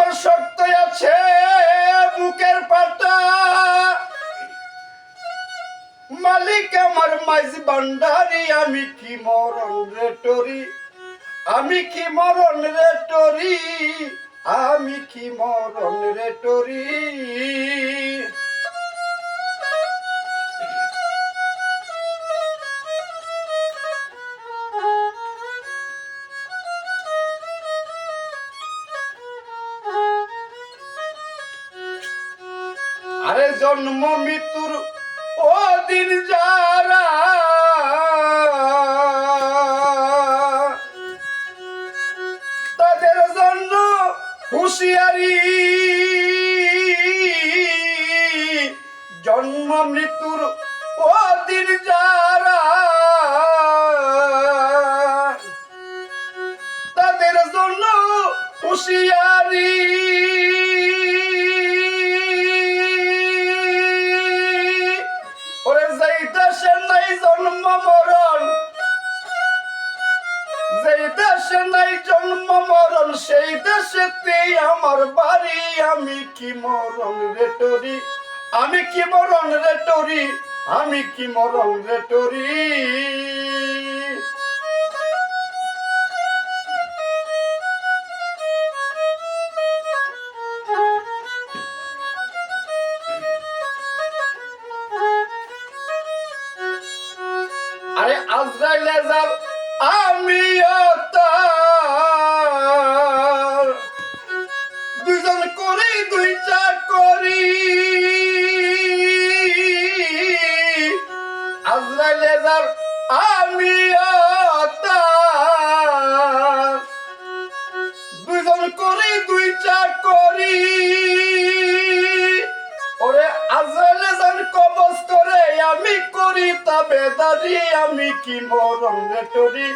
আমার শক্ত আছে বুকের পাটা, মালিক আমার মাঝ ভান্ডারি, আমি কি মরণ রে টরি, আমি কি মরণ রে টরি, আমি কি মরণ রে টরি। আরে জন্ম মৃত্যুর ও দিন যারা, তাদের জন্য হুঁশিয়ারি, জন্ম মৃত্যুর ও দিন যারা, তাদের জন্য হুঁশিয়ারি। ওরে যেই দেশে নাই জন্ম মরণ, যেই দেশে নাই জন্ম মরণ, সেই দেশেতে আমার বাড়ি, আমি কি মরণ রে টরি, আমি কি মরণ রে টরি, আমি কি মরণ রে টরি। আরে আজরাইলে যাব আমিও তার, দুইজন করি দুইটা করি, আজরাইলে যাব আমিও তার, দুইজন করি দুইটা করি। ওরে আজরাইলে যান কবজ করে, আমি করি তাবেদারি, আমি কি মরণ রে টরি,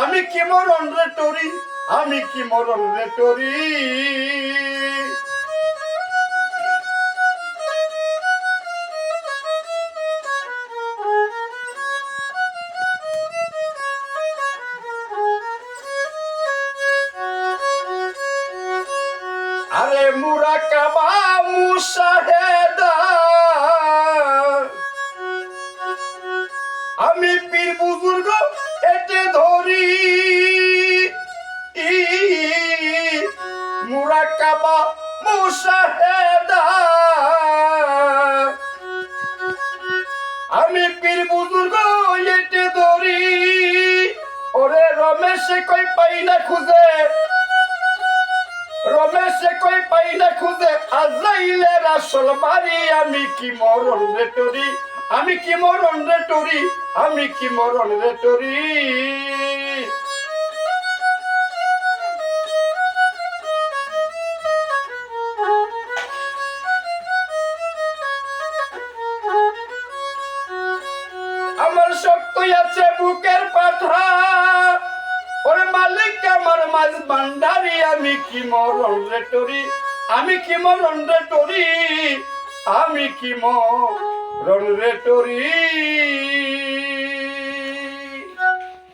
আমি কি মরণ রে টরি, আমি কি মরণ রে টরি। আরে মুরাকাবা মুশাহেদা, আমি পীর বুজুর্গ এটে ধরি, মুরাকাবা মুশাহেদা, আমি পীর বুজুর্গ এটে ধরি। ওরে রমেশে কই পাই না খুঁজে, রমেশে কই পাই না খুঁজে, আজরাইলের আসল বাড়ি, আমি কি মরণ রে টরি, আমি কি মরণ রে টরি, আমি কি মরণ রে টরি। আমার শক্ত আছে বুকের পাঠা, ওরে মালিক আমার মাঝ ভান্ডারি, আমি কি মরণ রে টরি, আমি কি মরণ রে টরি, আমি কি মরণ রে টরি।